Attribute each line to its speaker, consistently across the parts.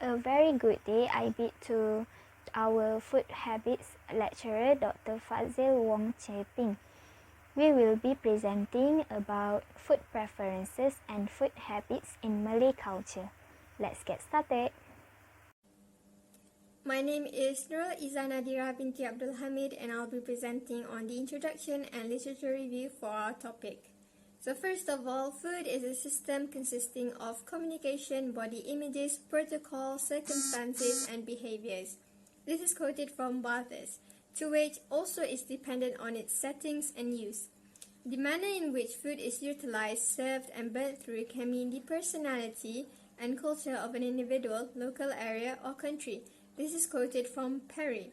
Speaker 1: A very good day I bid to our food habits lecturer Dr. Fazil Wong Cheping. We will be presenting about food preferences and food habits in Malay culture. Let's get started.
Speaker 2: My name is NURUL NADHIRAH binti Abdul Hamid, and I'll be presenting on the introduction and literature review for our topic. So first of all, food is a system consisting of communication, body images, protocols, circumstances, and behaviors. This is quoted from Barthes, to which also is dependent on its settings and use. The manner in which food is utilized, served, and burnt through can mean the personality and culture of an individual, local area, or country. This is quoted from Perry.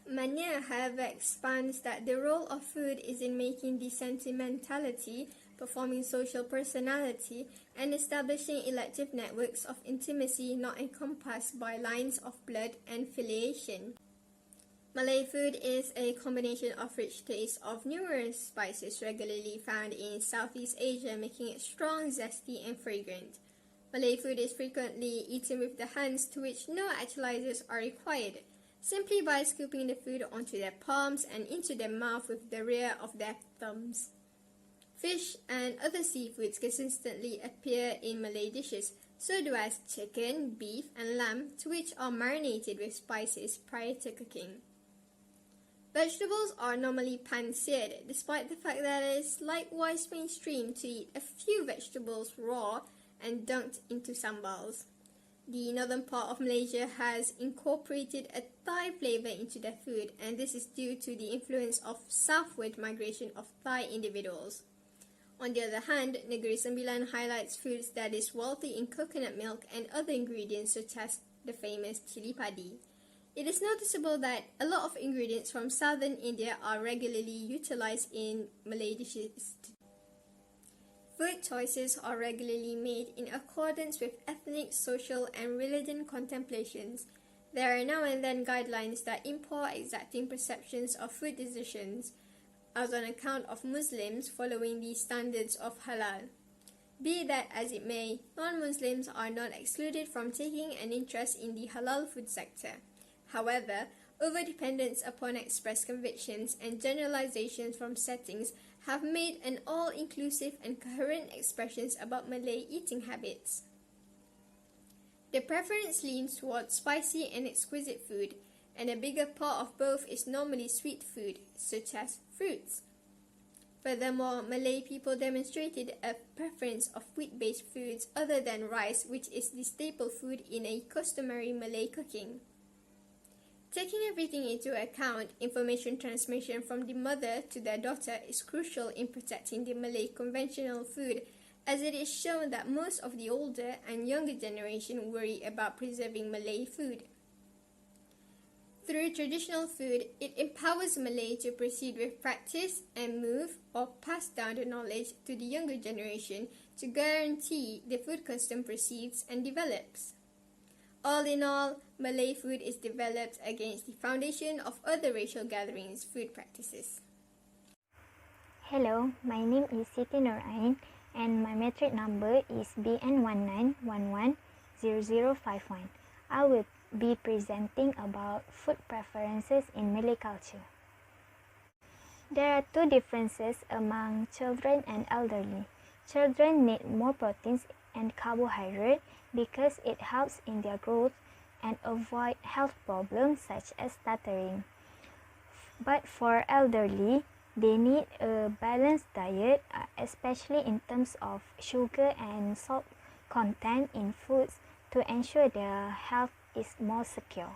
Speaker 2: Manier, however, expands that the role of food is in making the sentimentality, performing social personality, and establishing elective networks of intimacy not encompassed by lines of blood and filiation. Malay food is a combination of rich taste of numerous spices regularly found in Southeast Asia, making it strong, zesty, and fragrant. Malay food is frequently eaten with the hands, to which no actualizers are required, simply by scooping the food onto their palms and into their mouth with the rear of their thumbs. Fish and other seafoods consistently appear in Malay dishes, so do as chicken, beef, and lamb, to which are marinated with spices prior to cooking. Vegetables are normally pan-seared, despite the fact that it is likewise mainstream to eat a few vegetables raw and dunked into sambals. The northern part of Malaysia has incorporated a Thai flavor into their food, and this is due to the influence of southward migration of Thai individuals. On the other hand, Negeri Sembilan highlights foods that is wealthy in coconut milk and other ingredients such as the famous chili padi. It is noticeable that a lot of ingredients from southern India are regularly utilized in Malay dishes. Food choices are regularly made in accordance with ethnic, social, and religion contemplations. There are now and then guidelines that impose exacting perceptions of food decisions, as on account of Muslims following the standards of halal. Be that as it may, non-Muslims are not excluded from taking an interest in the halal food sector. However, overdependence upon express convictions and generalizations from settings have made an all-inclusive and coherent expressions about Malay eating habits. The preference leans towards spicy and exquisite food, and a bigger part of both is normally sweet food, such as fruits. Furthermore, Malay people demonstrated a preference of wheat-based foods other than rice, which is the staple food in a customary Malay cooking. Taking everything into account, information transmission from the mother to their daughter is crucial in protecting the Malay conventional food, as it is shown that most of the older and younger generation worry about preserving Malay food. Through traditional food, it empowers Malay to proceed with practice and move or pass down the knowledge to the younger generation to guarantee the food custom proceeds and develops. All in all, Malay food is developed against the foundation of other racial gatherings' food practices.
Speaker 1: Hello, my name is SITI NURAIN and my metric number is BN19110051. I will be presenting about food preferences in Malay culture. There are two differences among children and elderly. Children need more proteins and carbohydrate because it helps in their growth and avoid health problems such as stuttering. But for elderly, they need a balanced diet, especially in terms of sugar and salt content in foods, to ensure their health is more secure.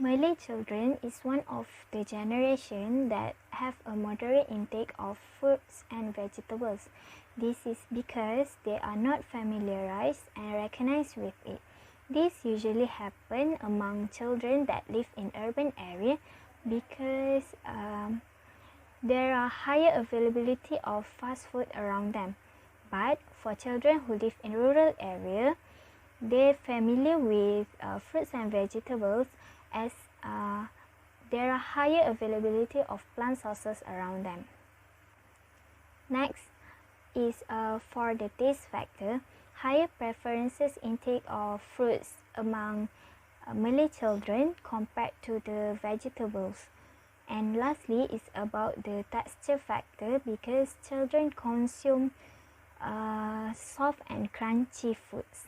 Speaker 1: Malay children is one of the generation that have a moderate intake of fruits and vegetables. This is because they are not familiarized and recognized with it. This usually happens among children that live in urban area because there are higher availability of fast food around them. But for children who live in rural area, they're familiar with fruits and vegetables as there are higher availability of plant sources around them. Next is for the taste factor. higher preferences intake of fruits among Malay children compared to the vegetables. And lastly is about the texture factor, because children consume soft and crunchy foods.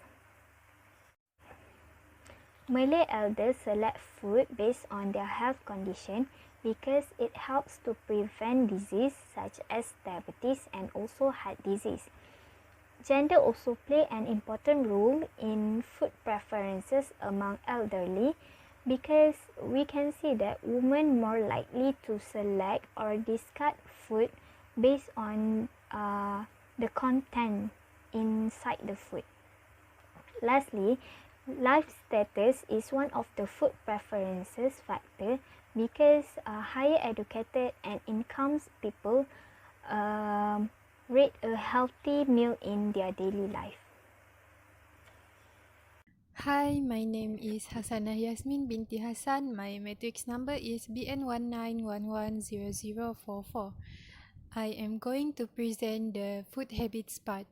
Speaker 1: Malay elders select food based on their health condition because it helps to prevent disease such as diabetes and also heart disease. Gender also play an important role in food preferences among elderly, because we can see that women more likely to select or discard food based on the content inside the food. Lastly, life status is one of the food preferences factor, because higher educated and income people rate a healthy meal in their daily life.
Speaker 3: Hi, my name is HASANAH Yasmin binti Hasan. My matrix number is BN19110044. I am going to present the food habits part.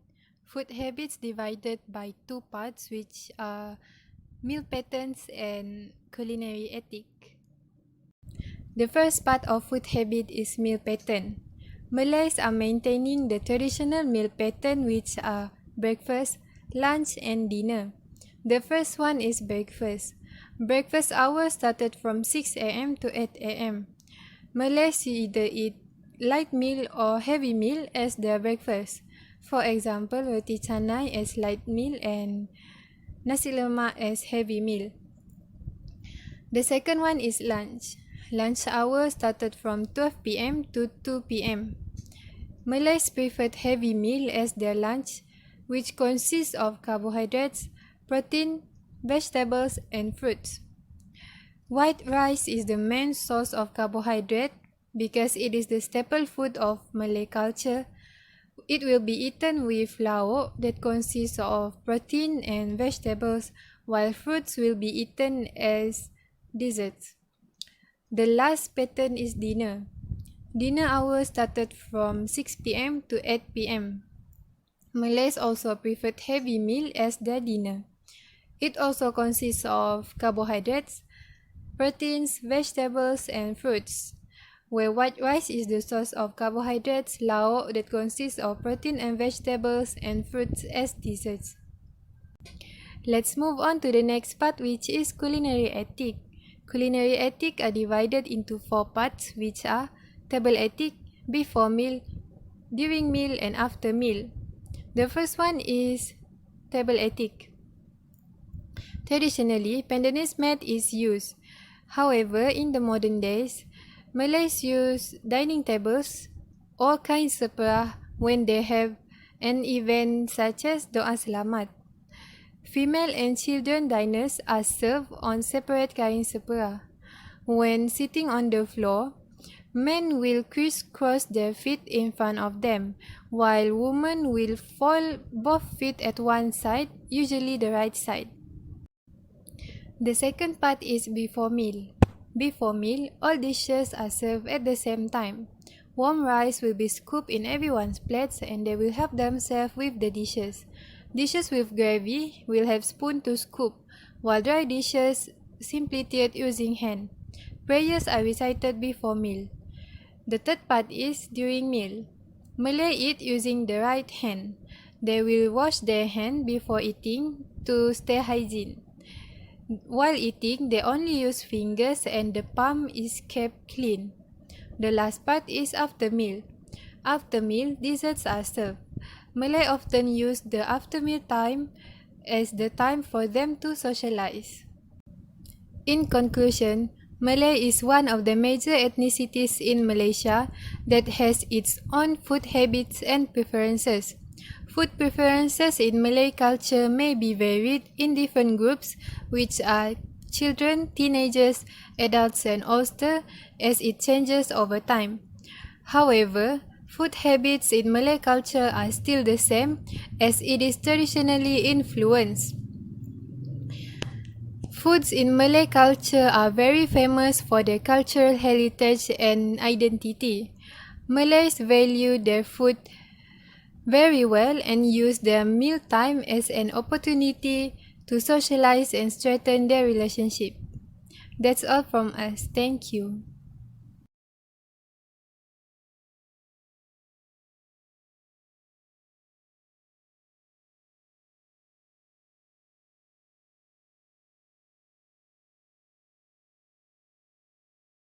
Speaker 3: Food habits divided by two parts, which are meal patterns and culinary ethic. The first part of food habit is meal pattern. Malays are maintaining the traditional meal pattern, which are breakfast, lunch and dinner. The first one is breakfast. Breakfast hours started from 6 a.m. to 8 a.m. Malays either eat light meal or heavy meal as their breakfast. For example, roti canai as light meal and nasi lemak as heavy meal. The second one is lunch. Lunch hours started from 12 p.m. to 2 p.m. Malays preferred heavy meal as their lunch, which consists of carbohydrates, protein, vegetables and fruits. White rice is the main source of carbohydrate because it is the staple food of Malay culture. It will be eaten with lauk that consists of protein and vegetables, while fruits will be eaten as desserts. The last pattern is dinner. Dinner hours started from 6 p.m. to 8 p.m. Malays also preferred heavy meal as their dinner. It also consists of carbohydrates, proteins, vegetables and fruits, where white rice is the source of carbohydrates, lauk that consists of protein and vegetables, and fruits as desserts. Let's move on to the next part, which is culinary ethic. Culinary ethic are divided into four parts, which are table ethic, before meal, during meal and after meal. The first one is table ethic. Traditionally, pandanus mat is used. However, in the modern days, Malays use dining tables or kain seperah when they have an event such as doa selamat. Female and children diners are served on separate kain seperah. When sitting on the floor, men will crisscross their feet in front of them, while women will fold both feet at one side, usually the right side. The second part is before meal. Before meal, all dishes are served at the same time. Warm rice will be scooped in everyone's plates and they will help themselves with the dishes. Dishes with gravy will have spoon to scoop, while dry dishes simply tiered using hand. Prayers are recited before meal. The third part is during meal. Malay eat using the right hand. They will wash their hand before eating to stay hygiene. While eating, they only use fingers and the palm is kept clean. The last part is after meal. After meal, desserts are served. Malay often use the after meal time as the time for them to socialize. In conclusion, Malay is one of the major ethnicities in Malaysia that has its own food habits and preferences. Food preferences in Malay culture may be varied in different groups, which are children, teenagers, adults and older, as it changes over time. However, food habits in Malay culture are still the same as it is traditionally influenced. Foods in Malay culture are very famous for their cultural heritage and identity. Malays value their food very well and use their mealtime as an opportunity to socialize and strengthen their relationship. That's all from us. Thank you.